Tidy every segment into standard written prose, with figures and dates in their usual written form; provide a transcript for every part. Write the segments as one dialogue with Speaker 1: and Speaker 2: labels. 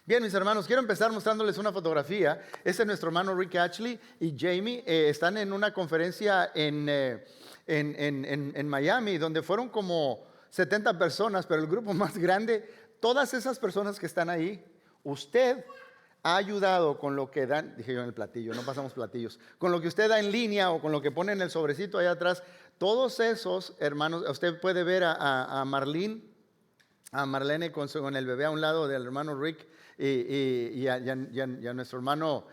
Speaker 1: Bien, mis hermanos, quiero empezar mostrándoles una fotografía. Este es nuestro hermano Rick Ashley y Jamie. Están en una conferencia en Miami, donde fueron como 70 personas, pero el grupo más grande, todas esas personas que están ahí, usted ha ayudado con lo que dan, dije yo en el platillo, no pasamos platillos, con lo que usted da en línea o con lo que pone en el sobrecito allá atrás. Todos esos hermanos, usted puede ver a Marlene con el bebé a un lado del hermano Rick y a nuestro hermano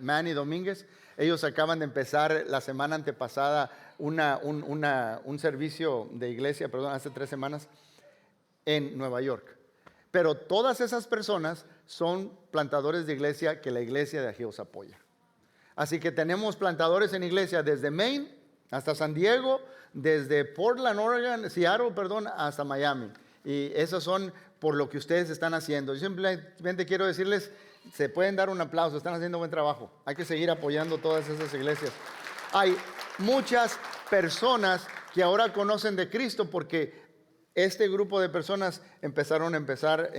Speaker 1: Manny Domínguez. Ellos acaban de empezar la semana antepasada un servicio de iglesia, hace 3 semanas en Nueva York. Pero todas esas personas son plantadores de iglesia que la iglesia de Agios apoya. Así que tenemos plantadores en iglesia desde Maine hasta San Diego, desde Portland, Oregon, Seattle, hasta Miami. Y esos son por lo que ustedes están haciendo. Yo simplemente quiero decirles, se pueden dar un aplauso, están haciendo buen trabajo. Hay que seguir apoyando todas esas iglesias. Hay muchas personas que ahora conocen de Cristo porque este grupo de personas decidieron empezar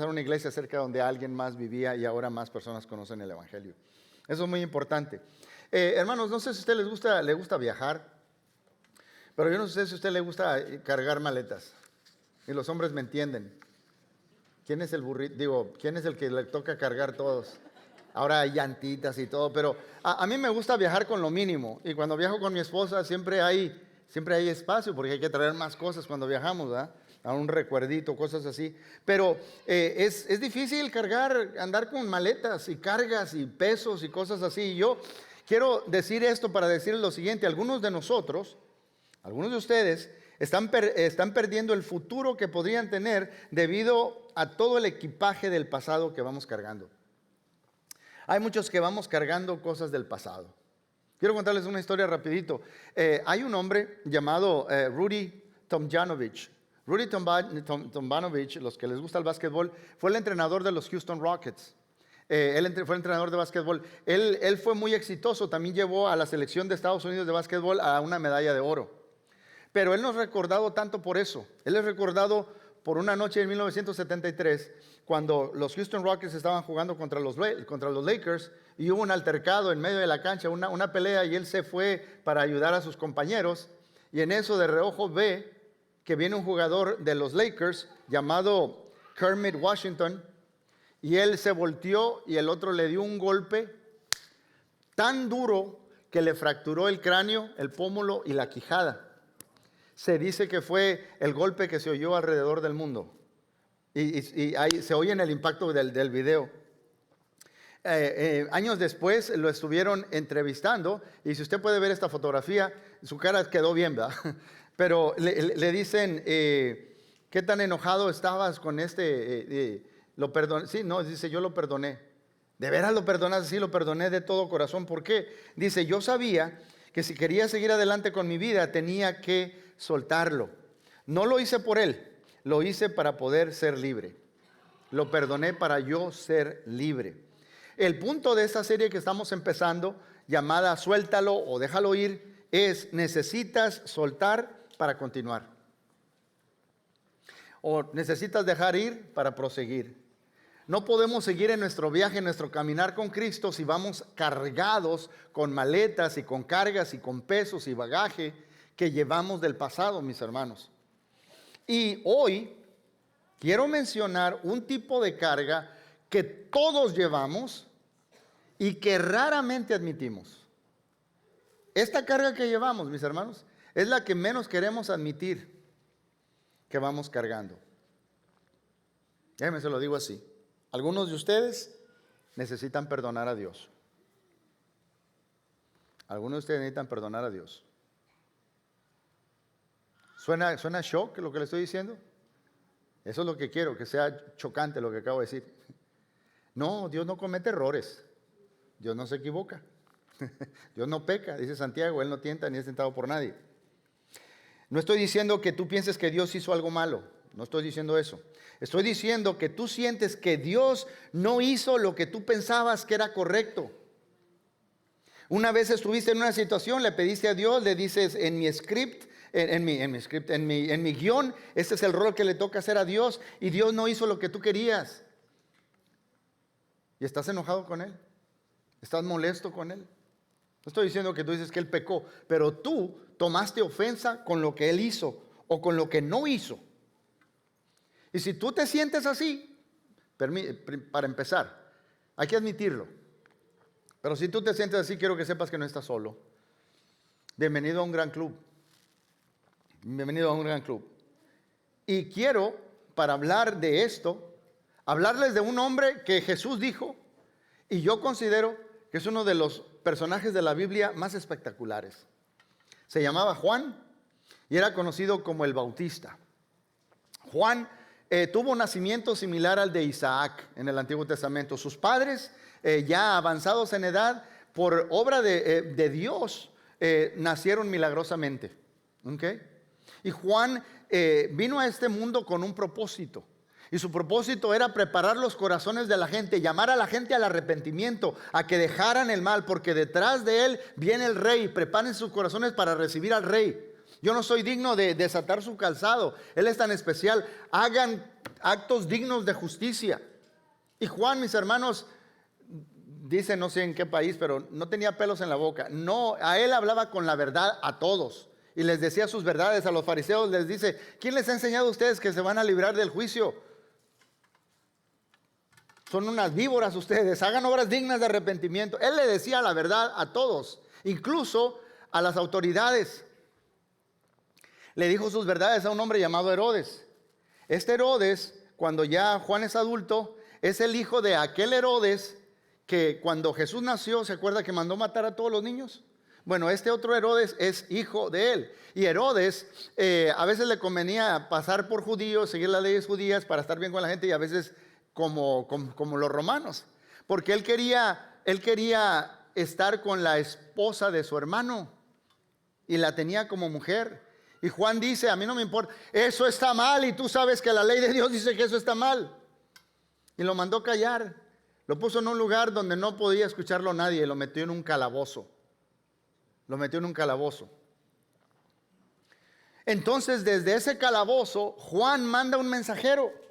Speaker 1: una iglesia cerca donde alguien más vivía y ahora más personas conocen el Evangelio. Eso es muy importante. Hermanos, no sé si a usted le gusta viajar, pero yo no sé si a usted le gusta cargar maletas. Y los hombres me entienden. ¿Quién es el burrito? ¿Quién es el que le toca cargar todos? Ahora hay llantitas y todo, pero a mí me gusta viajar con lo mínimo. Y cuando viajo con mi esposa siempre hay espacio porque hay que traer más cosas cuando viajamos, ¿verdad? A un recuerdito, cosas así. Pero es difícil andar con maletas y cargas y pesos y cosas así. Y yo quiero decir esto para decirles lo siguiente. Algunos de ustedes están perdiendo el futuro que podrían tener debido a todo el equipaje del pasado que vamos cargando. Hay muchos que vamos cargando cosas del pasado. Quiero contarles una historia rapidito. Hay un hombre llamado Rudy Tomjanovich. Rudy Tomjanovich, los que les gusta el básquetbol, fue el entrenador de los Houston Rockets. Él fue entrenador de básquetbol. Él fue muy exitoso. También llevó a la selección de Estados Unidos de básquetbol a una medalla de oro. Pero él no es recordado tanto por eso. Él es recordado por una noche en 1973, cuando los Houston Rockets estaban jugando contra los Lakers y hubo un altercado en medio de la cancha, una pelea, y él se fue para ayudar a sus compañeros. Y en eso de reojo ve que viene un jugador de los Lakers llamado Kermit Washington, y él se volteó y el otro le dio un golpe tan duro que le fracturó el cráneo, el pómulo y la quijada. Se dice que fue el golpe que se oyó alrededor del mundo. Y ahí se oye en el impacto del video. Años después lo estuvieron entrevistando. Y si usted puede ver esta fotografía, su cara quedó bien, ¿verdad? Pero le dicen, ¿qué tan enojado estabas con lo perdoné? Sí, no, dice, yo lo perdoné. ¿De veras lo perdonas? Sí, lo perdoné de todo corazón. ¿Por qué? Dice, yo sabía que si quería seguir adelante con mi vida tenía que soltarlo. No lo hice por él, lo hice para poder ser libre. Lo perdoné para yo ser libre. El punto de esta serie que estamos empezando, llamada Suéltalo o Déjalo Ir, es: necesitas soltar para continuar, o necesitas dejar ir para proseguir. No podemos seguir en nuestro viaje, en nuestro caminar con Cristo, si vamos cargados con maletas y con cargas y con pesos y bagaje que llevamos del pasado, mis hermanos. Y hoy quiero mencionar un tipo de carga que todos llevamos y que raramente admitimos. Esta carga que llevamos, mis hermanos, es la que menos queremos admitir que vamos cargando. Déjenme se lo digo así. Algunos de ustedes necesitan perdonar a Dios. Algunos de ustedes necesitan perdonar a Dios. ¿Suena shock lo que le estoy diciendo? Eso es lo que quiero, que sea chocante lo que acabo de decir. No, Dios no comete errores. Dios no se equivoca. Dios no peca, dice Santiago. Él no tienta ni es tentado por nadie. No estoy diciendo que tú pienses que Dios hizo algo malo. No estoy diciendo eso. Estoy diciendo que tú sientes que Dios no hizo lo que tú pensabas que era correcto. Una vez estuviste en una situación, le pediste a Dios, le dices en mi guión, este es el rol que le toca hacer a Dios, y Dios no hizo lo que tú querías. y estás enojado con él. Estás molesto con él. No estoy diciendo que tú dices que él pecó, pero tú tomaste ofensa con lo que él hizo o con lo que no hizo. Y si tú te sientes así, para empezar, hay que admitirlo. Pero si tú te sientes así, quiero que sepas que no estás solo. Bienvenido a un gran club. Bienvenido a un gran club. Y quiero, para hablar de esto, hablarles de un hombre que Jesús dijo, y yo considero que es uno de los personajes de la Biblia más espectaculares. Se llamaba Juan y era conocido como el Bautista. Juan tuvo un nacimiento similar al de Isaac en el Antiguo Testamento. Sus padres, ya avanzados en edad, por obra de Dios, nacieron milagrosamente. ¿Okay? Y Juan vino a este mundo con un propósito. Y su propósito era preparar los corazones de la gente, llamar a la gente al arrepentimiento, a que dejaran el mal, porque detrás de él viene el rey. Preparen sus corazones para recibir al rey. Yo no soy digno de desatar su calzado. Él es tan especial. Hagan actos dignos de justicia. Y Juan, mis hermanos, dice no sé en qué país, pero no tenía pelos en la boca. No, a él hablaba con la verdad a todos. Y les decía sus verdades a los fariseos. Les dice, ¿quién les ha enseñado a ustedes que se van a librar del juicio? Son unas víboras ustedes, hagan obras dignas de arrepentimiento. Él le decía la verdad a todos, incluso a las autoridades. Le dijo sus verdades a un hombre llamado Herodes. Este Herodes, cuando ya Juan es adulto, es el hijo de aquel Herodes que cuando Jesús nació, ¿se acuerda que mandó matar a todos los niños? Bueno, este otro Herodes es hijo de él. Y Herodes a veces le convenía pasar por judío, seguir las leyes judías para estar bien con la gente, y a veces como los romanos, porque él quería estar con la esposa de su hermano y la tenía como mujer. Y Juan dice, a mí no me importa, eso está mal, y tú sabes que la ley de Dios dice que eso está mal. Y lo mandó callar, lo puso en un lugar donde no podía escucharlo nadie, y lo metió en un calabozo. Lo metió en un calabozo. Entonces, desde ese calabozo, Juan manda un mensajero.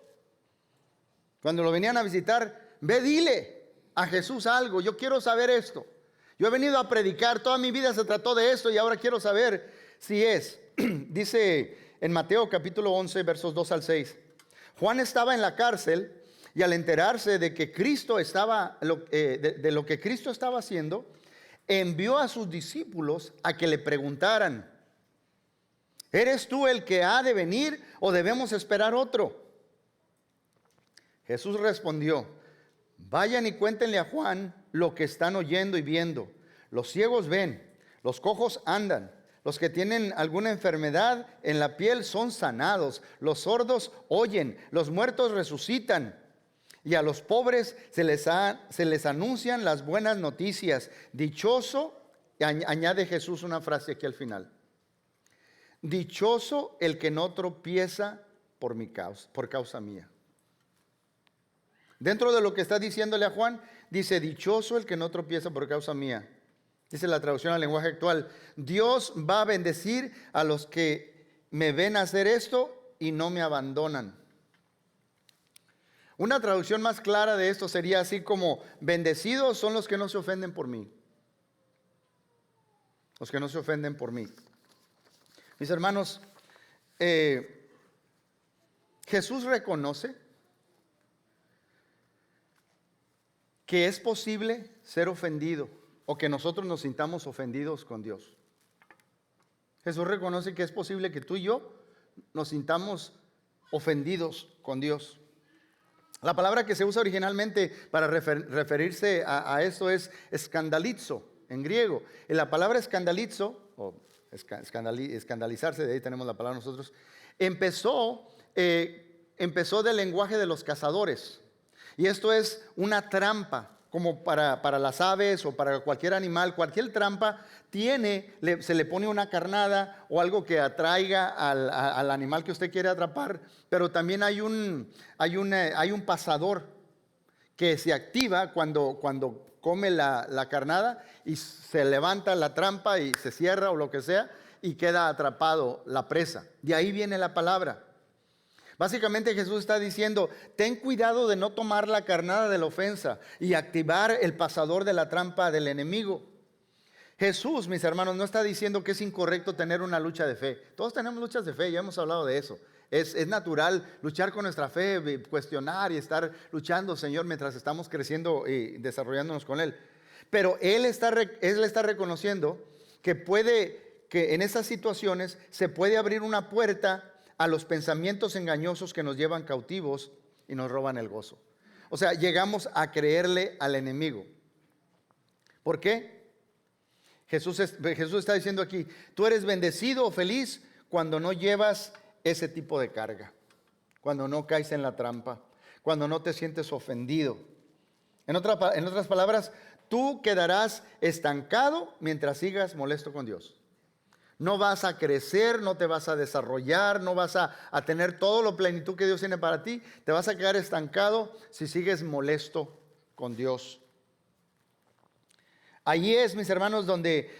Speaker 1: Cuando lo venían a visitar, ve, dile a Jesús algo, yo quiero saber esto. Yo he venido a predicar, toda mi vida se trató de esto y ahora quiero saber si es. Dice en Mateo capítulo 11, versos 2 al 6. Juan estaba en la cárcel y al enterarse de que Cristo estaba, de lo que Cristo estaba haciendo, envió a sus discípulos a que le preguntaran, ¿eres tú el que ha de venir o debemos esperar otro? Jesús respondió, vayan y cuéntenle a Juan lo que están oyendo y viendo. Los ciegos ven, los cojos andan, los que tienen alguna enfermedad en la piel son sanados, los sordos oyen, los muertos resucitan, y a los pobres se les anuncian las buenas noticias. Dichoso, añade Jesús una frase aquí al final, dichoso el que no tropieza por causa mía. Dentro de lo que está diciéndole a Juan, dice, dichoso el que no tropieza por causa mía. Dice la traducción al lenguaje actual, Dios va a bendecir a los que me ven hacer esto y no me abandonan. Una traducción más clara de esto sería así como, bendecidos son los que no se ofenden por mí. Los que no se ofenden por mí. Mis hermanos, Jesús reconoce que es posible ser ofendido o que nosotros nos sintamos ofendidos con Dios. Jesús reconoce que es posible que tú y yo nos sintamos ofendidos con Dios. La palabra que se usa originalmente para referirse a esto es escandalizo en griego. Y la palabra escandalizo, o escandalizarse, de ahí tenemos la palabra nosotros, empezó del lenguaje de los cazadores. Y esto es una trampa, como para las aves o para cualquier animal. Cualquier trampa se le pone una carnada o algo que atraiga al animal que usted quiere atrapar. Pero también hay un pasador que se activa cuando come la carnada y se levanta la trampa y se cierra o lo que sea y queda atrapado la presa. De ahí viene la palabra. Básicamente Jesús está diciendo, ten cuidado de no tomar la carnada de la ofensa y activar el pasador de la trampa del enemigo. Jesús, mis hermanos, no está diciendo que es incorrecto tener una lucha de fe. Todos tenemos luchas de fe, ya hemos hablado de eso. Es natural luchar con nuestra fe, cuestionar y estar luchando, Señor, mientras estamos creciendo y desarrollándonos con Él. Pero Él está reconociendo que en esas situaciones se puede abrir una puerta a los pensamientos engañosos que nos llevan cautivos y nos roban el gozo. O sea, llegamos a creerle al enemigo. ¿Por qué? Jesús está diciendo aquí, tú eres bendecido o feliz cuando no llevas ese tipo de carga, cuando no caes en la trampa, cuando no te sientes ofendido. En otras palabras, tú quedarás estancado mientras sigas molesto con Dios. No vas a crecer, no te vas a desarrollar, no vas a tener todo lo plenitud que Dios tiene para ti. Te vas a quedar estancado si sigues molesto con Dios. Allí es, mis hermanos, donde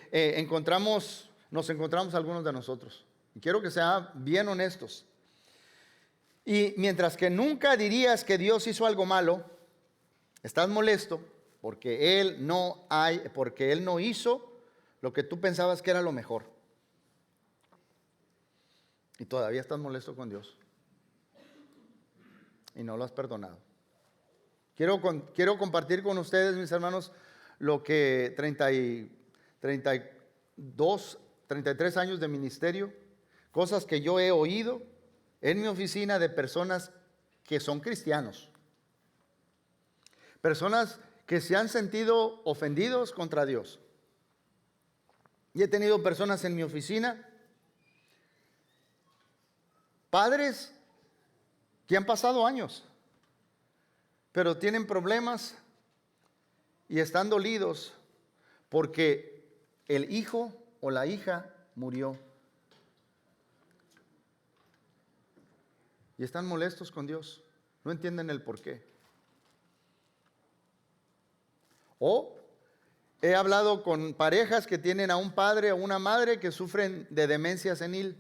Speaker 1: nos encontramos algunos de nosotros. Y quiero que sean bien honestos. Y mientras que nunca dirías que Dios hizo algo malo, estás molesto porque Él no hizo lo que tú pensabas que era lo mejor. Y todavía estás molesto con Dios. Y no lo has perdonado. Quiero compartir con ustedes, mis hermanos, lo que 33 años de ministerio, cosas que yo he oído en mi oficina de personas que son cristianos. Personas que se han sentido ofendidos contra Dios. Y he tenido personas en mi oficina, padres que han pasado años, pero tienen problemas y están dolidos porque el hijo o la hija murió. Y están molestos con Dios. No entienden el por qué. O he hablado con parejas que tienen a un padre o una madre que sufren de demencia senil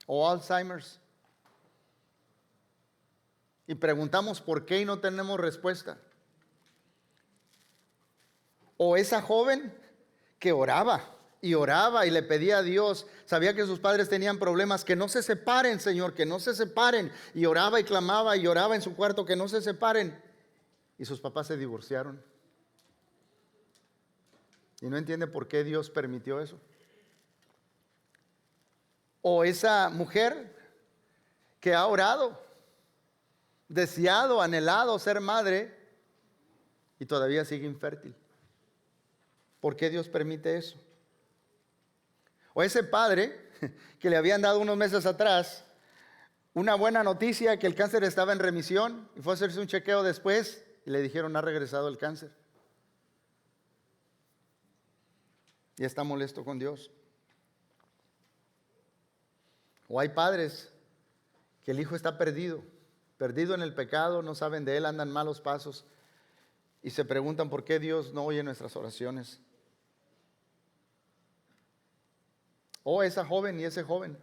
Speaker 1: o Alzheimer's. Y preguntamos por qué y no tenemos respuesta. O esa joven que oraba y le pedía a Dios, sabía que sus padres tenían problemas, que no se separen, Señor, que no se separen. Y oraba y clamaba y oraba en su cuarto que no se separen. Y sus papás se divorciaron. Y no entiende por qué Dios permitió eso. O esa mujer que ha orado, deseado, anhelado ser madre y todavía sigue infértil. ¿Por qué Dios permite eso? O ese padre que le habían dado unos meses atrás una buena noticia que el cáncer estaba en remisión y fue a hacerse un chequeo después y le dijeron ha regresado el cáncer. Y está molesto con Dios. O hay padres que el hijo está perdido en el pecado, no saben de él, andan malos pasos y se preguntan por qué Dios no oye nuestras oraciones. O esa joven y ese joven,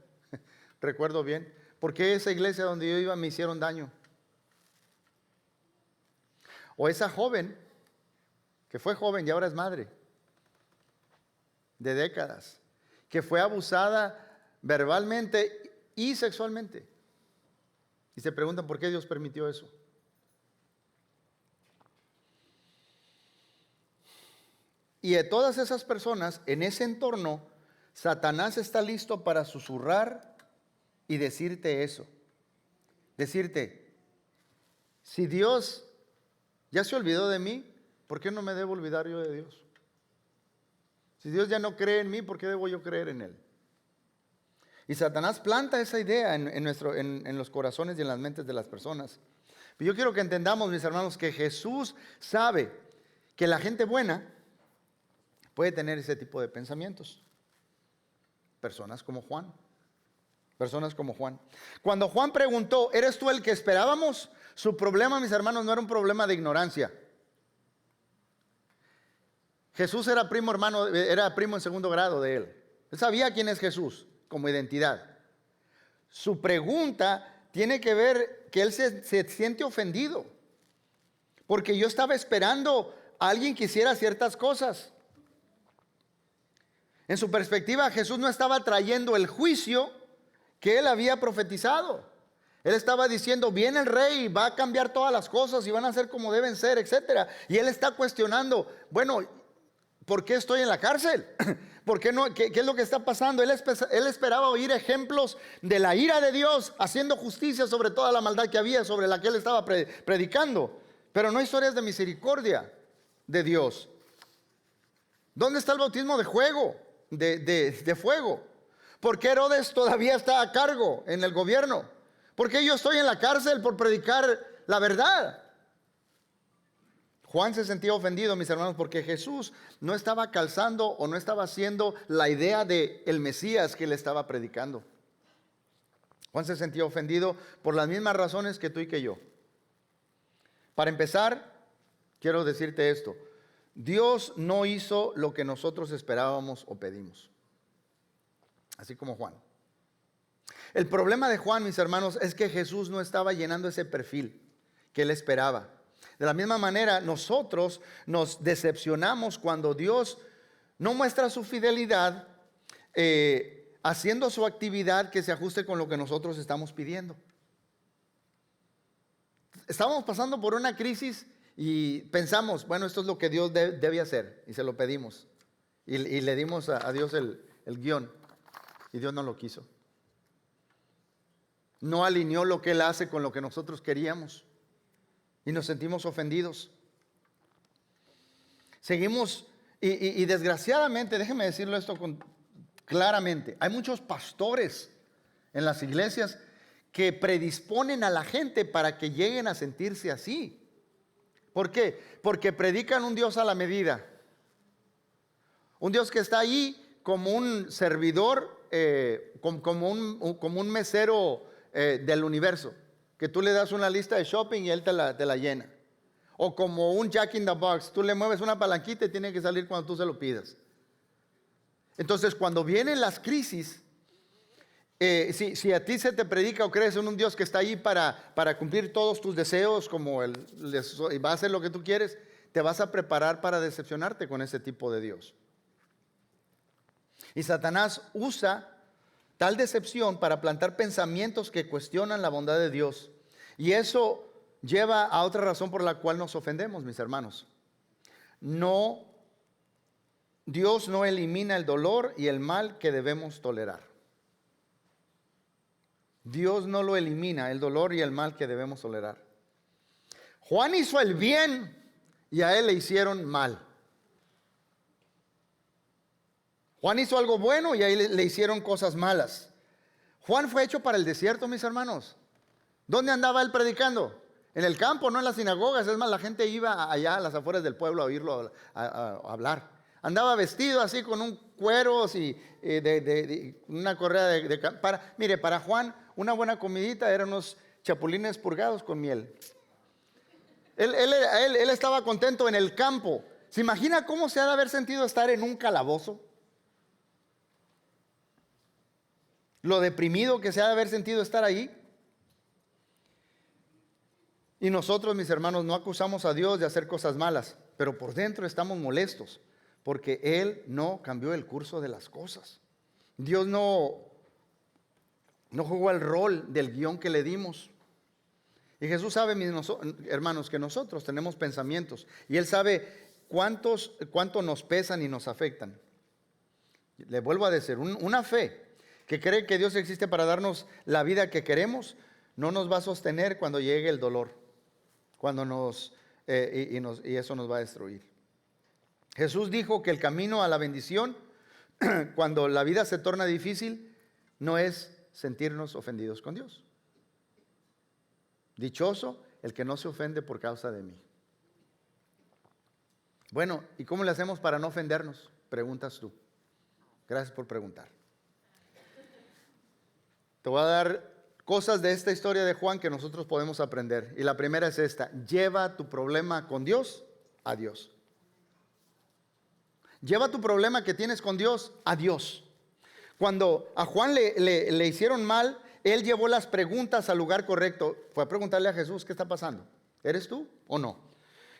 Speaker 1: recuerdo bien, ¿por qué esa iglesia donde yo iba me hicieron daño? O esa joven que fue joven y ahora es madre de décadas, que fue abusada verbalmente y sexualmente. Y se preguntan por qué Dios permitió eso. Y de todas esas personas, en ese entorno, Satanás está listo para susurrar y decirte eso. Decirte, si Dios ya se olvidó de mí, ¿por qué no me debo olvidar yo de Dios? Si Dios ya no cree en mí, ¿por qué debo yo creer en Él? Y Satanás planta esa idea en los corazones y en las mentes de las personas. Pero yo quiero que entendamos, mis hermanos, que Jesús sabe que la gente buena puede tener ese tipo de pensamientos. Personas como Juan. Cuando Juan preguntó, ¿eres tú el que esperábamos? Su problema, mis hermanos, no era un problema de ignorancia. Jesús era primo en segundo grado de él. Él sabía quién es Jesús como identidad. Su pregunta tiene que ver que él se siente ofendido. Porque yo estaba esperando a alguien que hiciera ciertas cosas. En su perspectiva, Jesús no estaba trayendo el juicio que él había profetizado. Él estaba diciendo, viene el rey, va a cambiar todas las cosas y van a ser como deben ser, etc. Y él está cuestionando, bueno, ¿por qué estoy en la cárcel? ¿Por qué no? ¿Qué es lo que está pasando? Él esperaba oír ejemplos de la ira de Dios, haciendo justicia sobre toda la maldad que había, sobre la que él estaba predicando. Pero no historias de misericordia de Dios. ¿Dónde está el bautismo de fuego? ¿Por qué Herodes todavía está a cargo en el gobierno? ¿Por qué yo estoy en la cárcel por predicar la verdad? Juan se sentía ofendido, mis hermanos, porque Jesús no estaba calzando o no estaba haciendo la idea de el Mesías que le estaba predicando. Juan se sentía ofendido por las mismas razones que tú y que yo. Para empezar, quiero decirte esto. Dios no hizo lo que nosotros esperábamos o pedimos. Así como Juan. El problema de Juan, mis hermanos, es que Jesús no estaba llenando ese perfil que él esperaba. De la misma manera, nosotros nos decepcionamos cuando Dios no muestra su fidelidad haciendo su actividad que se ajuste con lo que nosotros estamos pidiendo. Estamos pasando por una crisis y pensamos, bueno, esto es lo que Dios debe hacer, y se lo pedimos. Y le dimos a Dios el guión, y Dios no lo quiso. No alineó lo que Él hace con lo que nosotros queríamos, y nos sentimos ofendidos. Seguimos, y desgraciadamente, déjeme decirlo esto claramente, hay muchos pastores en las iglesias que predisponen a la gente para que lleguen a sentirse así. ¿Por qué? Porque predican un Dios a la medida. Un Dios que está ahí como un servidor, como un mesero del universo. Que tú le das una lista de shopping y él te la llena. O como un Jack in the Box. Tú le mueves una palanquita y tiene que salir cuando tú se lo pidas. Entonces, cuando vienen las crisis, si a ti se te predica o crees en un Dios que está ahí para cumplir todos tus deseos, como y va a hacer lo que tú quieres, te vas a preparar para decepcionarte con ese tipo de Dios. Y Satanás usa tal decepción para plantar pensamientos que cuestionan la bondad de Dios. Y eso lleva a otra razón por la cual nos ofendemos, mis hermanos. Dios no elimina el dolor y el mal que debemos tolerar. Dios no lo elimina, el dolor y el mal que debemos tolerar. Juan hizo el bien y a él le hicieron mal. Juan hizo algo bueno y a él le hicieron cosas malas. Juan fue hecho para el desierto, mis hermanos. ¿Dónde andaba él predicando? En el campo, no en las sinagogas. Es más, la gente iba allá a las afueras del pueblo a oírlo a hablar. Andaba vestido así con un cuero y una correa para Juan una buena comidita eran unos chapulines purgados con miel. Él estaba contento en el campo. ¿Se imagina cómo se ha de haber sentido estar en un calabozo? Lo deprimido que se ha de haber sentido estar ahí. Y nosotros, mis hermanos, no acusamos a Dios de hacer cosas malas, pero por dentro estamos molestos porque Él no cambió el curso de las cosas. Dios no jugó el rol del guión que le dimos. Y Jesús sabe, mis hermanos, que nosotros tenemos pensamientos y Él sabe cuánto nos pesan y nos afectan. Le vuelvo a decir, una fe que cree que Dios existe para darnos la vida que queremos, no nos va a sostener cuando llegue el dolor, y eso nos va a destruir. Jesús dijo que el camino a la bendición, cuando la vida se torna difícil, no es sentirnos ofendidos con Dios. Dichoso el que no se ofende por causa de mí. Bueno, ¿y cómo le hacemos para no ofendernos? Preguntas tú. Gracias por preguntar. Te voy a dar cosas de esta historia de Juan que nosotros podemos aprender. Y la primera es esta: lleva tu problema con Dios a Dios. Lleva tu problema que tienes con Dios a Dios. Cuando a Juan le hicieron mal, Él llevó las preguntas al lugar correcto. Fue a preguntarle a Jesús, ¿qué está pasando? ¿Eres tú o no?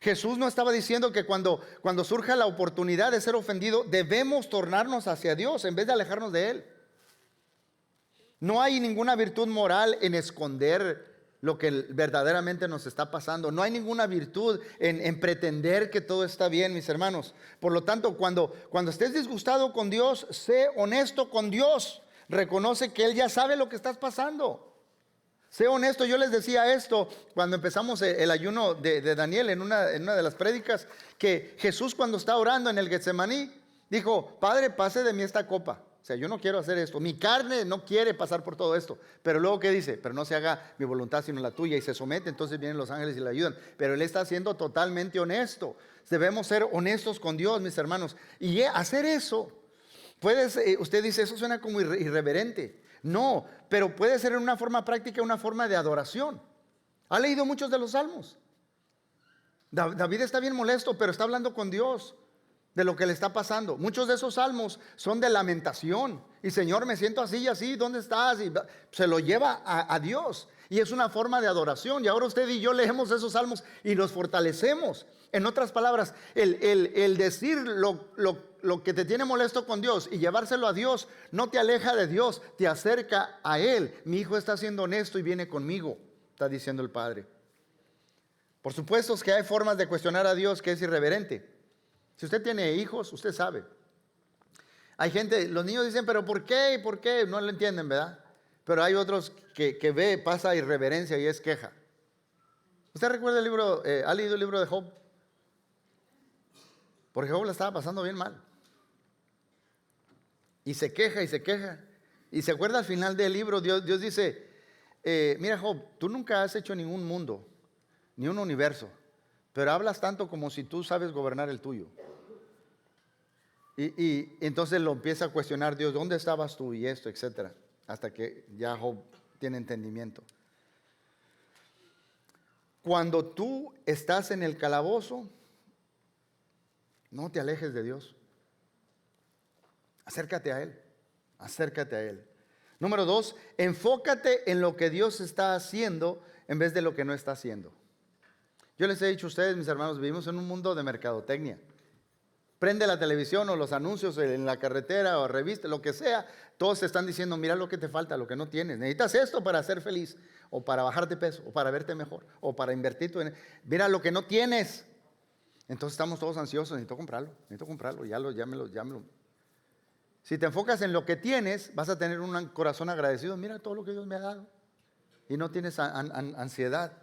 Speaker 1: Jesús no estaba diciendo que cuando surja la oportunidad de ser ofendido, debemos tornarnos hacia Dios en vez de alejarnos de Él. No hay ninguna virtud moral en esconder lo que verdaderamente nos está pasando. No hay ninguna virtud en pretender que todo está bien, mis hermanos. Por lo tanto, cuando estés disgustado con Dios, sé honesto con Dios. Reconoce que Él ya sabe lo que estás pasando. Sé honesto. Yo les decía esto cuando empezamos el ayuno de Daniel en una de las prédicas, que Jesús, cuando está orando en el Getsemaní, dijo: Padre, pase de mí esta copa. O sea, yo no quiero hacer esto. Mi carne no quiere pasar por todo esto. Pero luego, ¿qué dice? Pero no se haga mi voluntad sino la tuya. Y se somete. Entonces vienen los ángeles y le ayudan. Pero Él está siendo totalmente honesto. Debemos ser honestos con Dios, mis hermanos. Y hacer eso, usted dice, eso suena como irreverente. No, pero puede ser en una forma práctica, una forma de adoración. ¿Ha leído muchos de los salmos? David está bien molesto, pero está hablando con Dios de lo que le está pasando. Muchos de esos salmos son de lamentación. Y Señor, me siento así y así, ¿dónde estás? Y se lo lleva a Dios. Y es una forma de adoración. Y ahora usted y yo leemos esos salmos y los fortalecemos. En otras palabras, el decir lo que te tiene molesto con Dios y llevárselo a Dios no te aleja de Dios, te acerca a Él. Mi hijo está siendo honesto y viene conmigo, está diciendo el Padre. Por supuesto es que hay formas de cuestionar a Dios que es irreverente. Si usted tiene hijos, usted sabe. Hay gente, los niños dicen, pero ¿por qué? ¿Por qué? No lo entienden, ¿verdad? Pero hay otros que pasa irreverencia y es queja. ¿Usted recuerda el libro, ha leído el libro de Job? Porque Job la estaba pasando bien mal. Y se queja y se queja. Y se acuerda al final del libro, Dios dice, mira Job, tú nunca has hecho ningún mundo, ni un universo, pero hablas tanto como si tú sabes gobernar el tuyo. Y entonces lo empieza a cuestionar Dios, ¿dónde estabas tú? Y esto, etcétera, hasta que ya Job tiene entendimiento. Cuando tú estás en el calabozo, no te alejes de Dios. Acércate a Él. Acércate a Él. Número 2, enfócate en lo que Dios está haciendo en vez de lo que no está haciendo. Yo les he dicho a ustedes, mis hermanos, vivimos en un mundo de mercadotecnia. Prende la televisión o los anuncios en la carretera o revista, lo que sea, todos te están diciendo, mira lo que te falta, lo que no tienes. Necesitas esto para ser feliz, o para bajar de peso, o para verte mejor, o para invertir mira lo que no tienes. Entonces estamos todos ansiosos, necesito comprarlo, llámelo. Si te enfocas en lo que tienes, vas a tener un corazón agradecido. Mira todo lo que Dios me ha dado. Y no tienes ansiedad.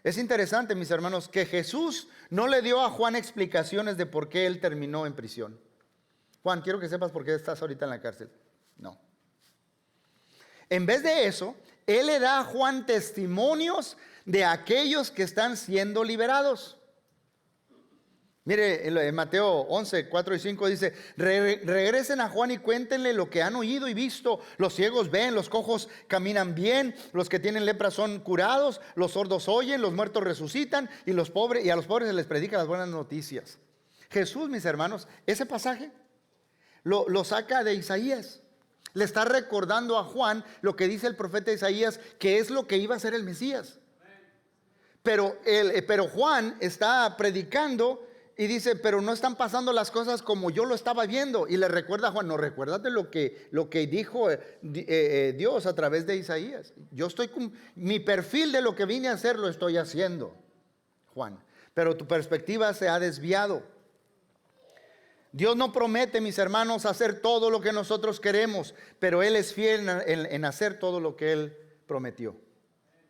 Speaker 1: Es interesante, mis hermanos, que Jesús no le dio a Juan explicaciones de por qué él terminó en prisión. Juan, quiero que sepas por qué estás ahorita en la cárcel. No. En vez de eso, él le da a Juan testimonios de aquellos que están siendo liberados. Mire, en Mateo 11, 4 y 5 dice, regresen a Juan y cuéntenle lo que han oído y visto. Los ciegos ven, los cojos caminan bien, los que tienen lepra son curados, los sordos oyen, los muertos resucitan y a los pobres se les predica las buenas noticias. Jesús, mis hermanos, ese pasaje lo saca de Isaías. Le está recordando a Juan lo que dice el profeta Isaías, que es lo que iba a ser el Mesías. Pero Juan está predicando y dice, pero no están pasando las cosas como yo lo estaba viendo. Y le recuerda a Juan, no, recuérdate lo que dijo Dios a través de Isaías. Yo estoy con mi perfil de lo que vine a hacer, lo estoy haciendo, Juan. Pero tu perspectiva se ha desviado. Dios no promete, mis hermanos, hacer todo lo que nosotros queremos, pero Él es fiel en hacer todo lo que Él prometió.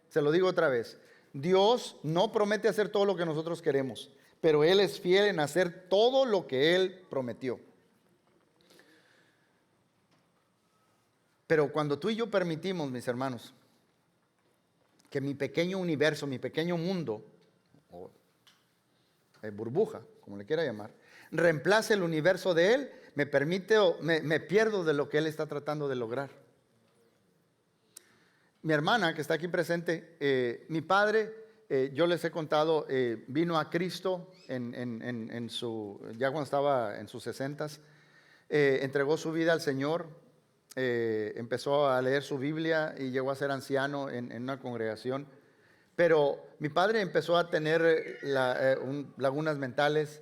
Speaker 1: Se lo digo otra vez. Dios no promete hacer todo lo que nosotros queremos, pero Él es fiel en hacer todo lo que Él prometió. Pero cuando tú y yo permitimos, mis hermanos, que mi pequeño universo, mi pequeño mundo, o burbuja, como le quiera llamar, reemplace el universo de Él, me pierdo de lo que Él está tratando de lograr. Mi hermana, que está aquí presente, mi padre, yo les he contado, vino a Cristo ya cuando estaba en sus 60s, entregó su vida al Señor. empezó a leer su Biblia y llegó a ser anciano en una congregación. Pero mi padre empezó a tener lagunas mentales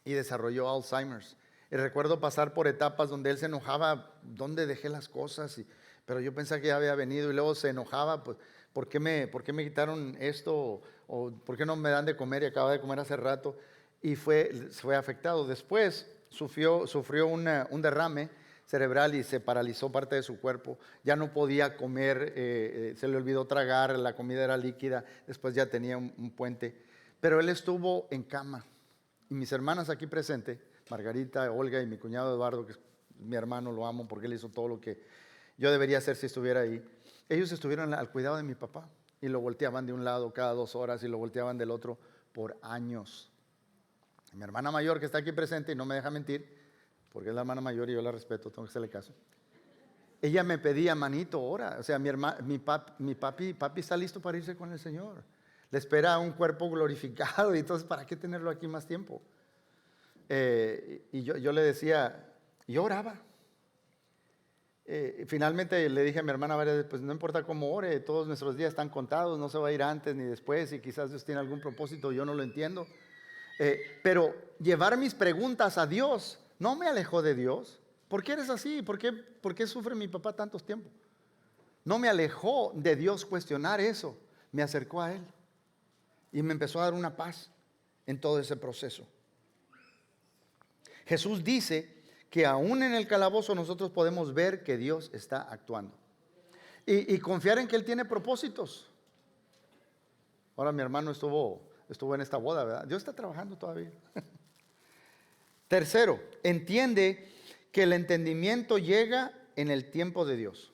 Speaker 1: y desarrolló Alzheimer's. Y recuerdo pasar por etapas donde él se enojaba, ¿dónde dejé las cosas? Pero yo pensaba que ya había venido, y luego se enojaba, pues, ¿por qué me quitaron esto? ¿O por qué no me dan de comer y acaba de comer hace rato? Y fue afectado. Después sufrió un derrame cerebral y se paralizó parte de su cuerpo. Ya no podía comer, se le olvidó tragar, la comida era líquida, después ya tenía un puente. Pero él estuvo en cama. Y mis hermanas aquí presentes, Margarita, Olga y mi cuñado Eduardo, que es mi hermano, lo amo porque él hizo todo lo que yo debería hacer si estuviera ahí. Ellos estuvieron al cuidado de mi papá y lo volteaban de un lado cada 2 horas y lo volteaban del otro por años. Mi hermana mayor, que está aquí presente y no me deja mentir, porque es la hermana mayor y yo la respeto, tengo que hacerle caso. Ella me pedía, manito, ora. O sea, mi papi está listo para irse con el Señor. Le espera un cuerpo glorificado y entonces, ¿para qué tenerlo aquí más tiempo? Y yo le decía, yo oraba. Finalmente le dije a mi hermana varias veces, pues no importa cómo ore, todos nuestros días están contados, no se va a ir antes ni después, y quizás Dios tiene algún propósito, yo no lo entiendo. Pero llevar mis preguntas a Dios no me alejó de Dios. ¿Por qué eres así? ¿Por qué sufre mi papá tantos tiempos? No me alejó de Dios cuestionar eso, me acercó a Él y me empezó a dar una paz en todo ese proceso. Jesús dice que aún en el calabozo nosotros podemos ver que Dios está actuando y confiar en que Él tiene propósitos. Ahora mi hermano estuvo en esta boda, ¿verdad? Dios está trabajando todavía. Tercero, entiende que el entendimiento llega en el tiempo de Dios.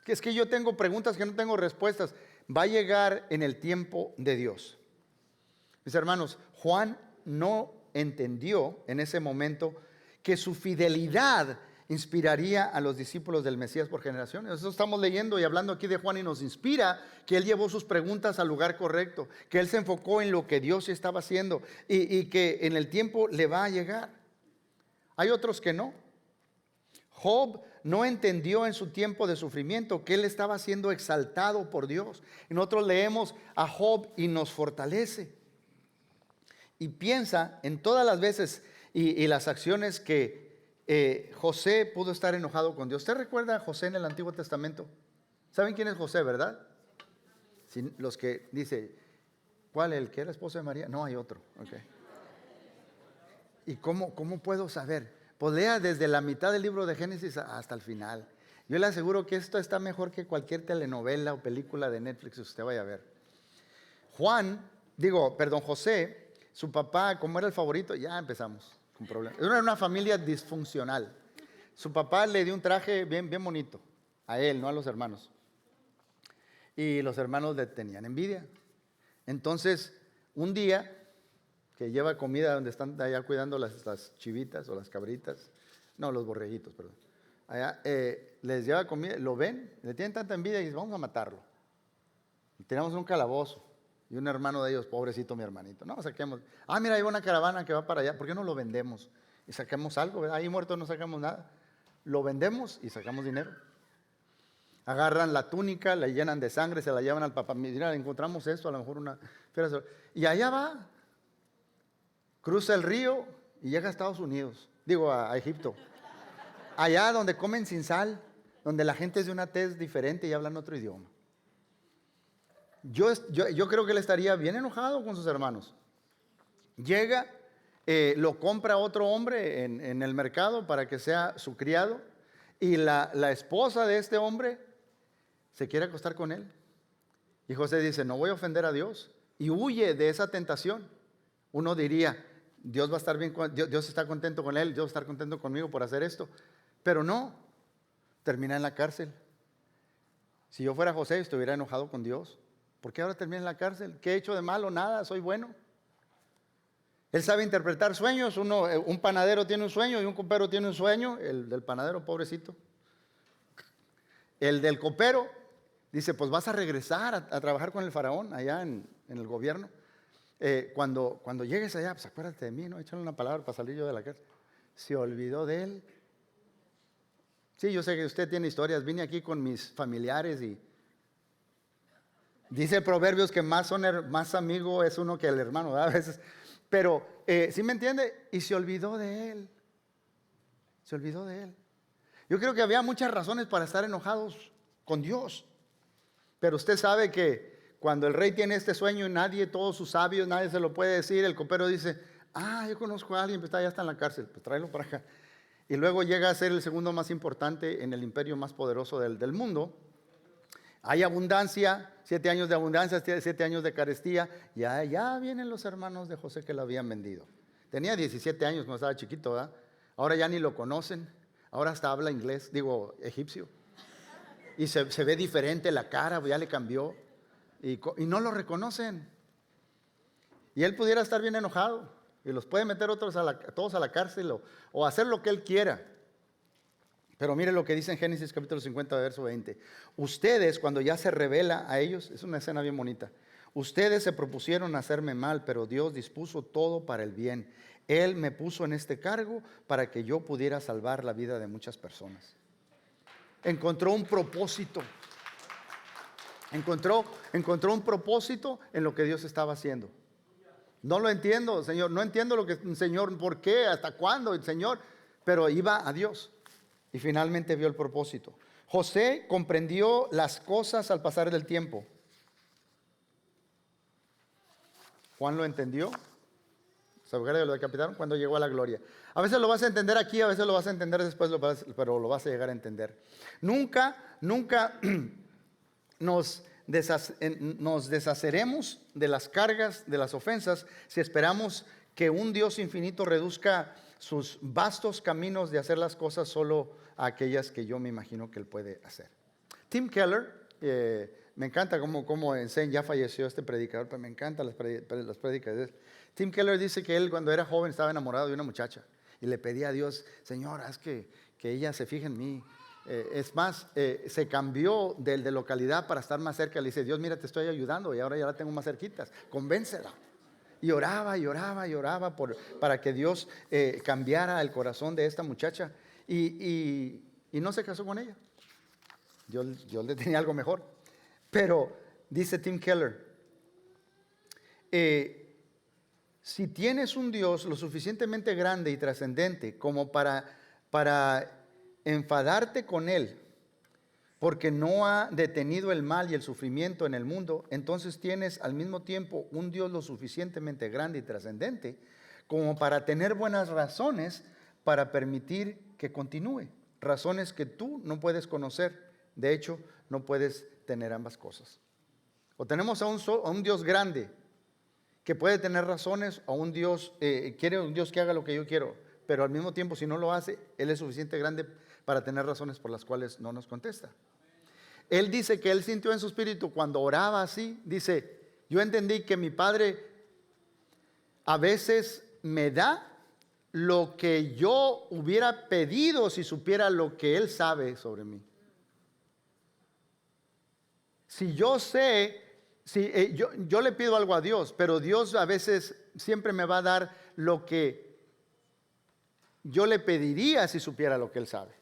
Speaker 1: Que es que yo tengo preguntas que no tengo respuestas. Va a llegar en el tiempo de Dios. Mis hermanos, Juan no entendió en ese momento que su fidelidad inspiraría a los discípulos del Mesías por generaciones. Eso estamos leyendo y hablando aquí de Juan y nos inspira que él llevó sus preguntas al lugar correcto, que él se enfocó en lo que Dios estaba haciendo y que en el tiempo le va a llegar. Hay otros que no. Job no entendió en su tiempo de sufrimiento que él estaba siendo exaltado por Dios. Y nosotros leemos a Job y nos fortalece. Y piensa en todas las veces y las acciones que José pudo estar enojado con Dios. ¿Usted recuerda a José en el Antiguo Testamento? ¿Saben quién es José, verdad? Sí, los que dice, ¿cuál? ¿El que era esposo de María? No, hay otro. Okay. ¿Y cómo puedo saber? Pues lea desde la mitad del libro de Génesis hasta el final. Yo le aseguro que esto está mejor que cualquier telenovela o película de Netflix que usted vaya a ver. José, su papá, como era el favorito, ya empezamos con problemas. Era una familia disfuncional. Su papá le dio un traje bien bonito a él, no a los hermanos. Y los hermanos le tenían envidia. Entonces, un día que lleva comida donde están allá cuidando las chivitas o las cabritas, no, los borreguitos, perdón. Allá les lleva comida, lo ven, le tienen tanta envidia y dicen, vamos a matarlo. Y tenemos un calabozo. Y un hermano de ellos, pobrecito mi hermanito, no, saquemos. Mira, hay una caravana que va para allá, ¿por qué no lo vendemos? Y saquemos algo, ¿verdad? Ahí muerto no sacamos nada. Lo vendemos y sacamos dinero. Agarran la túnica, la llenan de sangre, se la llevan al papá. Mira, encontramos esto, a lo mejor una fiera. Y allá va, cruza el río y llega a Estados Unidos, a Egipto. Allá donde comen sin sal, donde la gente es de una tez diferente y hablan otro idioma. Yo creo que él estaría bien enojado con sus hermanos. Llega, lo compra otro hombre en el mercado para que sea su criado, y la esposa de este hombre se quiere acostar con él. Y José dice, no voy a ofender a Dios, y huye de esa tentación. Uno diría, Dios va a estar bien, Dios está contento con él, Dios va a estar contento conmigo por hacer esto. Pero no, termina en la cárcel. Si yo fuera José, estuviera enojado con Dios. ¿Por qué ahora termina en la cárcel? ¿Qué he hecho de malo? Nada, soy bueno. Él sabe interpretar sueños. Un panadero tiene un sueño y un copero tiene un sueño. El del panadero, pobrecito. El del copero dice, pues vas a regresar a trabajar con el faraón allá en el gobierno. Cuando llegues allá, pues acuérdate de mí, ¿no? Échale una palabra para salir yo de la cárcel. Se olvidó de él. Sí, yo sé que usted tiene historias. Vine aquí con mis familiares y dice Proverbios que más amigo es uno que el hermano, ¿verdad? A veces. Pero, ¿sí me entiende? Y se olvidó de él. Se olvidó de él. Yo creo que había muchas razones para estar enojados con Dios. Pero usted sabe que cuando el rey tiene este sueño y nadie, todos sus sabios, nadie se lo puede decir, el copero dice, yo conozco a alguien, pues ya está en la cárcel, pues tráelo para acá. Y luego llega a ser el segundo más importante en el imperio más poderoso del mundo. Hay abundancia, 7 años de abundancia, 7 años de carestía. Ya vienen los hermanos de José que lo habían vendido. Tenía 17 años cuando estaba chiquito, ¿verdad? Ahora ya ni lo conocen. Ahora hasta habla inglés, egipcio. Y se ve diferente la cara, ya le cambió. Y no lo reconocen. Y él pudiera estar bien enojado. Y los puede meter todos a la cárcel o hacer lo que él quiera. Pero mire lo que dice en Génesis capítulo 50, verso 20. Ustedes, cuando ya se revela a ellos, es una escena bien bonita. Ustedes se propusieron hacerme mal, pero Dios dispuso todo para el bien. Él me puso en este cargo para que yo pudiera salvar la vida de muchas personas. Encontró un propósito. Encontró un propósito en lo que Dios estaba haciendo. No lo entiendo, Señor. No entiendo lo que, Señor, ¿por qué? ¿Hasta cuándo, Señor? Pero iba a Dios y finalmente vio el propósito. José comprendió las cosas al pasar del tiempo. Juan lo entendió. ¿Se acuerdan de lo decapitaron? Cuando llegó a la gloria. A veces lo vas a entender aquí, a veces lo vas a entender después, pero lo vas a llegar a entender. Nunca nos deshaceremos de las cargas, de las ofensas, si esperamos que un Dios infinito reduzca sus vastos caminos de hacer las cosas solo a aquellas que yo me imagino que Él puede hacer. Tim Keller, me encanta cómo enseña, ya falleció este predicador, pero me encantan las prédicas de él. Tim Keller dice que él cuando era joven estaba enamorado de una muchacha y le pedía a Dios, Señor, haz que ella se fije en mí. Es más, se cambió de localidad para estar más cerca. Le dice, Dios, mira, te estoy ayudando y ahora ya la tengo más cerquitas, convéncela. Y oraba para que Dios cambiara el corazón de esta muchacha y no se casó con ella. Yo le tenía algo mejor. Pero dice Tim Keller, si tienes un Dios lo suficientemente grande y trascendente como para enfadarte con Él, porque no ha detenido el mal y el sufrimiento en el mundo, entonces tienes al mismo tiempo un Dios lo suficientemente grande y trascendente como para tener buenas razones para permitir que continúe. Razones que tú no puedes conocer. De hecho, no puedes tener ambas cosas. O tenemos a un Dios grande que puede tener razones, o un Dios, quiere un Dios que haga lo que yo quiero, pero al mismo tiempo si no lo hace, Él es suficiente grande para tener razones por las cuales no nos contesta. Él dice que él sintió en su espíritu cuando oraba así, dice, yo entendí que mi Padre a veces me da lo que yo hubiera pedido si supiera lo que Él sabe sobre mí. Si yo sé, yo le pido algo a Dios, pero Dios a veces siempre me va a dar lo que yo le pediría si supiera lo que Él sabe.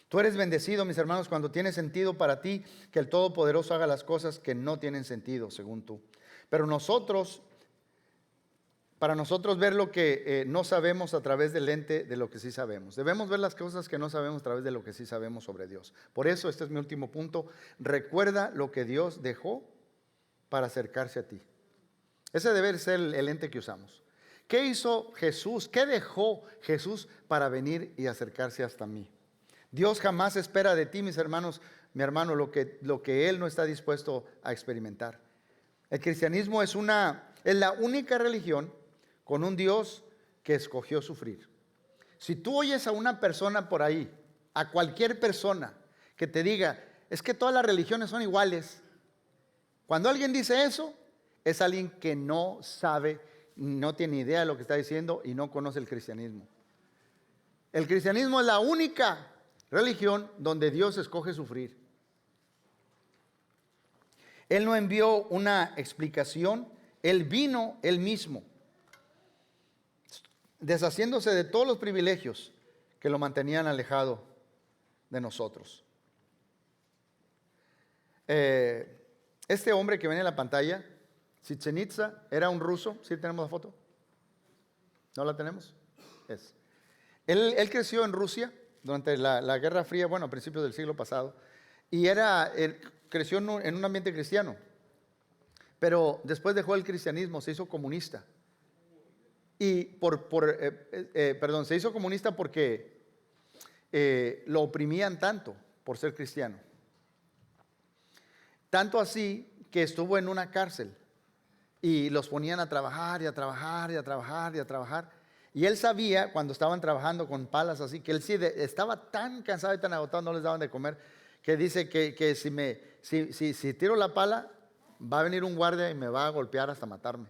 Speaker 1: Tú eres bendecido, mis hermanos, cuando tiene sentido para ti que el Todopoderoso haga las cosas que no tienen sentido, según tú. Pero para nosotros ver lo que no sabemos a través del lente de lo que sí sabemos. Debemos ver las cosas que no sabemos a través de lo que sí sabemos sobre Dios. Por eso, este es mi último punto. Recuerda lo que Dios dejó para acercarse a ti. Ese debe ser el lente que usamos. ¿Qué hizo Jesús? ¿Qué dejó Jesús para venir y acercarse hasta mí? Dios jamás espera de ti, mis hermanos, mi hermano, lo que Él no está dispuesto a experimentar. El cristianismo es la única religión con un Dios que escogió sufrir. Si tú oyes a una persona por ahí, a cualquier persona que te diga, es que todas las religiones son iguales. Cuando alguien dice eso, es alguien que no sabe, no tiene idea de lo que está diciendo y no conoce el cristianismo. El cristianismo es la única religión donde Dios escoge sufrir. Él no envió una explicación, Él vino Él mismo. deshaciéndose de todos los privilegios que lo mantenían alejado de nosotros. Este hombre que ven en la pantalla, Chichén Itzá, era un ruso. ¿Sí tenemos la foto? ¿No la tenemos? Él creció en Rusia durante la Guerra Fría, bueno, a principios del siglo pasado, y creció en un ambiente cristiano, pero después dejó el cristianismo, se hizo comunista. Y se hizo comunista porque lo oprimían tanto por ser cristiano. Tanto así que estuvo en una cárcel y los ponían a trabajar y a trabajar y a trabajar y a trabajar. Y él sabía, cuando estaban trabajando con palas así, que él sí estaba tan cansado y tan agotado, no les daban de comer, que dice que si tiro la pala, va a venir un guardia y me va a golpear hasta matarme.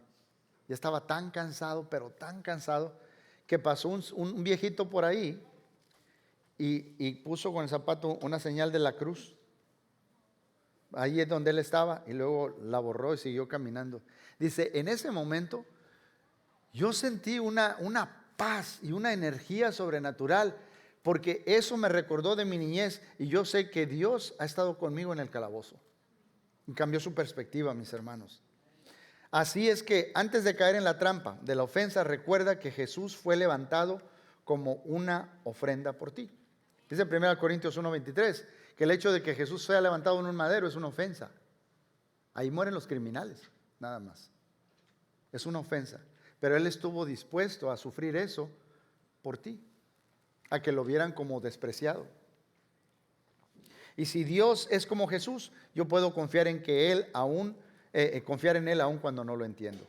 Speaker 1: Ya estaba tan cansado, pero tan cansado, que pasó un viejito por ahí y puso con el zapato una señal de la cruz. Ahí es donde él estaba, y luego la borró y siguió caminando. Dice, en ese momento yo sentí una paz y una energía sobrenatural, porque eso me recordó de mi niñez, y yo sé que Dios ha estado conmigo en el calabozo. Y cambió su perspectiva, mis hermanos. Así es que antes de caer en la trampa de la ofensa, recuerda que Jesús fue levantado como una ofrenda por ti. Dice 1 Corintios 1:23, que el hecho de que Jesús sea levantado en un madero es una ofensa. Ahí mueren los criminales, nada más. Es una ofensa. Pero Él estuvo dispuesto a sufrir eso por ti, a que lo vieran como despreciado. Y si Dios es como Jesús, yo puedo confiar en que Él confiar en Él aún cuando no lo entiendo.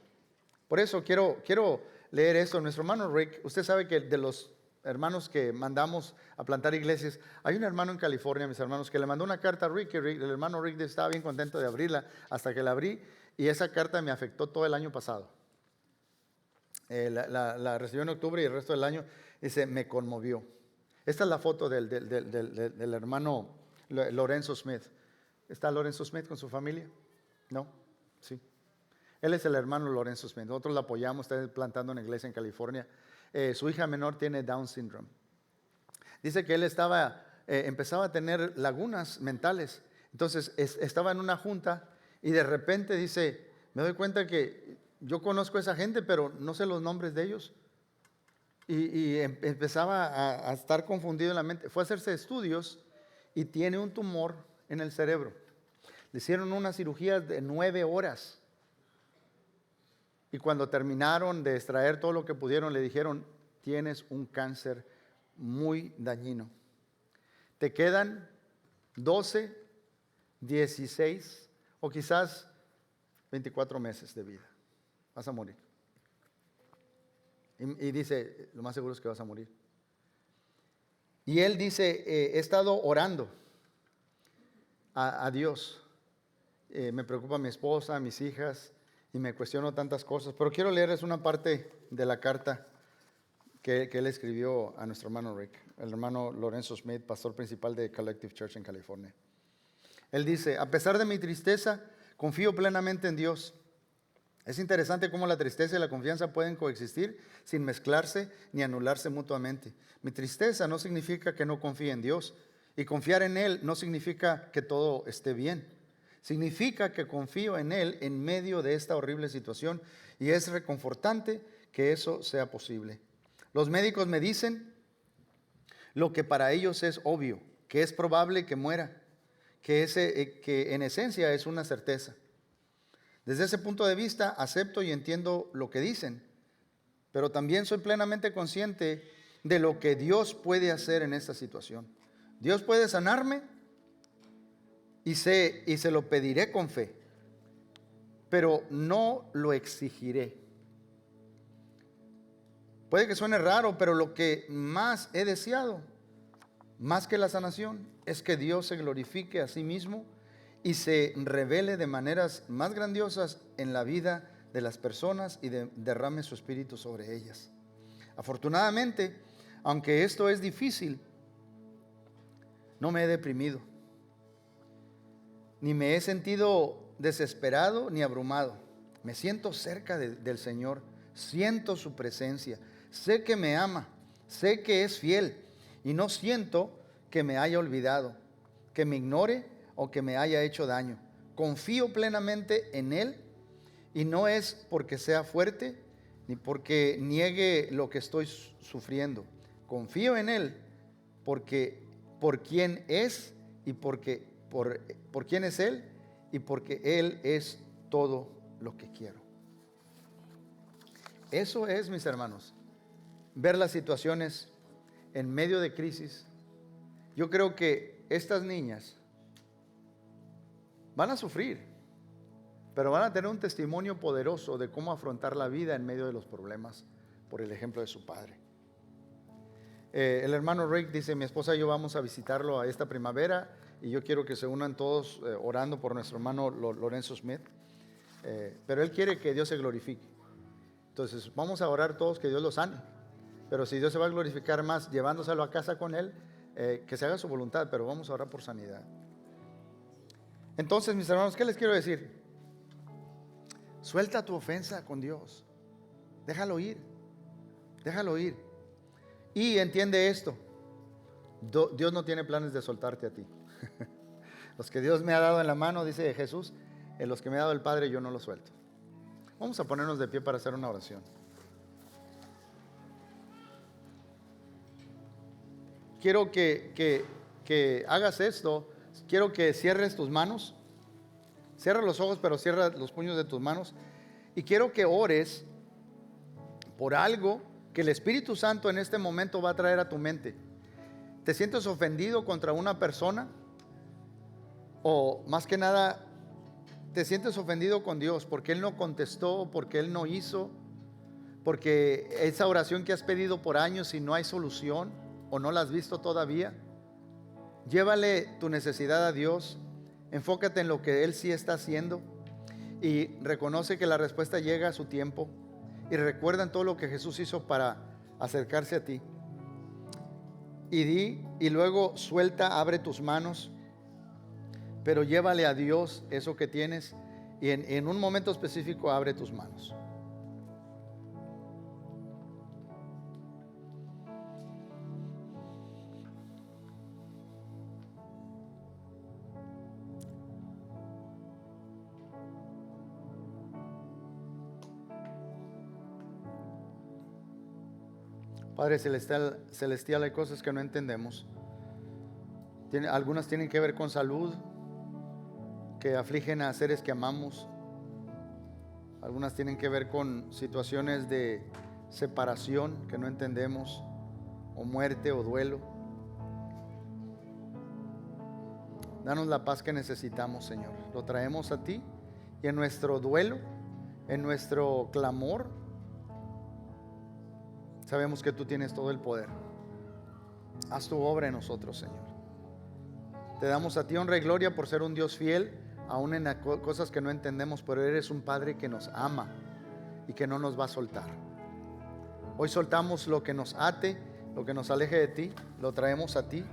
Speaker 1: Por eso quiero leer esto. Nuestro hermano Rick, usted sabe que de los hermanos que mandamos a plantar iglesias, hay un hermano en California, mis hermanos, que le mandó una carta a Rick, y el hermano Rick estaba bien contento de abrirla hasta que la abrí, y esa carta me afectó todo el año pasado. La recibió en octubre y el resto del año, dice, me conmovió. Esta es la foto del hermano Lorenzo Smith. ¿Está Lorenzo Smith con su familia? ¿No? Sí. Él es el hermano Lorenzo Smith. Nosotros lo apoyamos, está plantando una iglesia en California. Su hija menor tiene Down syndrome. Dice que él empezaba a tener lagunas mentales. Entonces estaba en una junta y de repente dice, me doy cuenta que yo conozco a esa gente, pero no sé los nombres de ellos. Y empezaba a estar confundido en la mente. Fue a hacerse estudios y tiene un tumor en el cerebro. Le hicieron una cirugía de 9 horas. Y cuando terminaron de extraer todo lo que pudieron, le dijeron, tienes un cáncer muy dañino. Te quedan 12, 16 o quizás 24 meses de vida. Vas a morir. Y dice, lo más seguro es que vas a morir. Y él dice, he estado orando a Dios. Me preocupa mi esposa, mis hijas, y me cuestiono tantas cosas. Pero quiero leerles una parte de la carta que él escribió a nuestro hermano Rick, el hermano Lorenzo Smith, pastor principal de Collective Church en California. Él dice, a pesar de mi tristeza, confío plenamente en Dios. Es interesante cómo la tristeza y la confianza pueden coexistir sin mezclarse ni anularse mutuamente. Mi tristeza no significa que no confíe en Dios, y confiar en Él no significa que todo esté bien. Significa que confío en Él en medio de esta horrible situación, y es reconfortante que eso sea posible. Los médicos me dicen lo que para ellos es obvio, que es probable que muera, que en esencia es una certeza. Desde ese punto de vista acepto y entiendo lo que dicen, pero también soy plenamente consciente de lo que Dios puede hacer en esta situación. Dios puede sanarme y se lo pediré con fe, pero no lo exigiré. Puede que suene raro, pero lo que más he deseado, más que la sanación, es que Dios se glorifique a sí mismo y se revele de maneras más grandiosas en la vida de las personas y derrame su espíritu sobre ellas. Afortunadamente, aunque esto es difícil, no me he deprimido, ni me he sentido desesperado ni abrumado. Me siento cerca del Señor, siento su presencia, Sé que me ama, sé que es fiel y no siento que me haya olvidado, que me ignore o que me haya hecho daño. Confío plenamente en Él y no es porque sea fuerte ni porque niegue lo que estoy sufriendo. Confío en Él porque por quién es y por quién es Él y porque Él es todo lo que quiero. Eso es, mis hermanos, ver las situaciones en medio de crisis. Yo creo que estas niñas van a sufrir, pero van a tener un testimonio poderoso de cómo afrontar la vida en medio de los problemas por el ejemplo de su padre. El hermano Rick dice: mi esposa y yo vamos a visitarlo a esta primavera y yo quiero que se unan todos orando por nuestro hermano Lorenzo Smith. Pero él quiere que Dios se glorifique. Entonces vamos a orar todos que Dios lo sane. Pero si Dios se va a glorificar más llevándoselo a casa con él, que se haga su voluntad, pero vamos a orar por sanidad. Entonces, mis hermanos, ¿qué les quiero decir? Suelta tu ofensa con Dios. Déjalo ir. Déjalo ir. Y entiende esto: Dios no tiene planes de soltarte a ti. Los que Dios me ha dado en la mano, dice Jesús, en los que me ha dado el Padre yo no los suelto. Vamos a ponernos de pie para hacer una oración. Quiero que hagas esto. Quiero que cierres tus manos. Cierra los ojos, pero cierra los puños de tus manos. Y quiero que ores por algo que el Espíritu Santo en este momento va a traer a tu mente. ¿Te sientes ofendido contra una persona? O más que nada, ¿te sientes ofendido con Dios porque Él no contestó, porque Él no hizo, porque esa oración que has pedido por años y no hay solución o no la has visto todavía? Llévale tu necesidad a Dios, enfócate en lo que Él sí está haciendo y reconoce que la respuesta llega a su tiempo, y recuerda en todo lo que Jesús hizo para acercarse a ti. Y luego suelta, abre tus manos, pero llévale a Dios eso que tienes y en un momento específico abre tus manos. Padre celestial, hay cosas que no entendemos. Algunas tienen que ver con salud, que afligen a seres que amamos. Algunas tienen que ver con situaciones de separación que no entendemos, o muerte o duelo. Danos la paz que necesitamos, Señor. Lo traemos a ti y en nuestro duelo, en nuestro clamor, sabemos que tú tienes todo el poder. Haz tu obra en nosotros, Señor. Te damos a ti honra y gloria por ser un Dios fiel, aún en cosas que no entendemos, pero eres un Padre que nos ama y que no nos va a soltar. Hoy soltamos lo que nos ate, lo que nos aleje de ti, lo traemos a ti.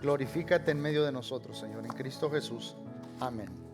Speaker 1: Glorifícate en medio de nosotros, Señor, en Cristo Jesús. Amén.